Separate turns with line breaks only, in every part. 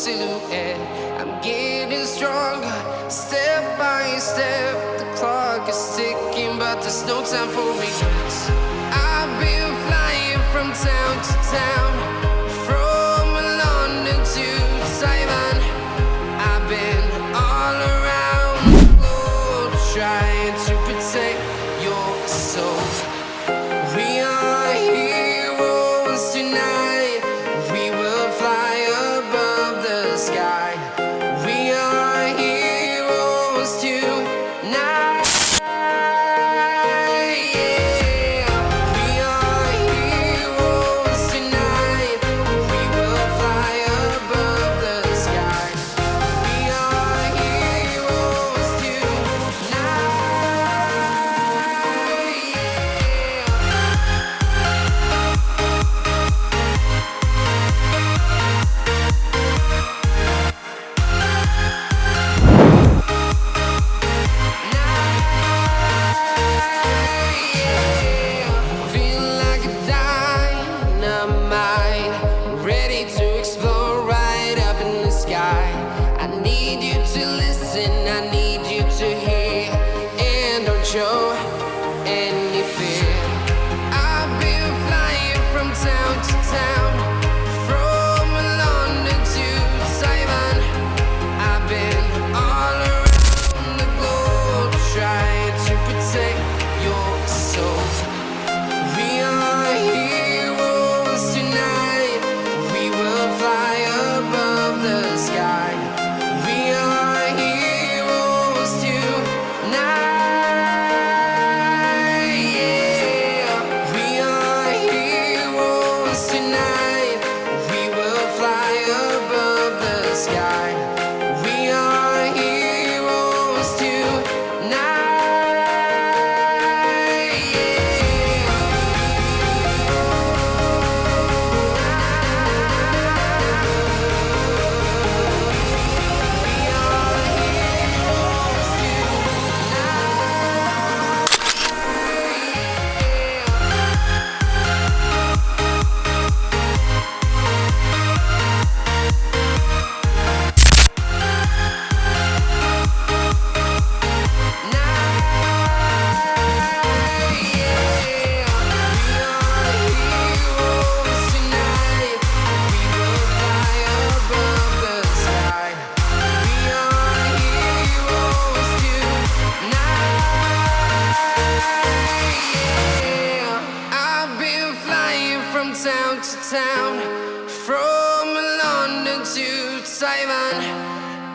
silhouette. I'm getting stronger, step by step. The clock is ticking, but there's no time for me. I've been flying from town to town, from London to Taiwan. I've been all around the globe, trying to protect your soul. We are heroes tonight. We will fly above the sky. We are heroes tonight. Yeah. We are heroes tonight. We will fly above the sky. We are heroes tonight. Feel like a dynamite, ready to explode right up in the sky. I need you to listen, I need you to hear, and don't show any fear. I've been flying from town to town, from London to Taiwan. I've been all around the globe, trying to protect your soul. We are heroes tonight. We will fly above the sky. We are heroes tonight. Yeah. We are heroes tonight. We will fly above the sky. We are heroes tonight. Town to town, from London to Taiwan.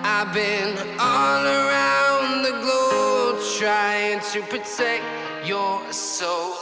I've been all around the globe, trying to protect your soul.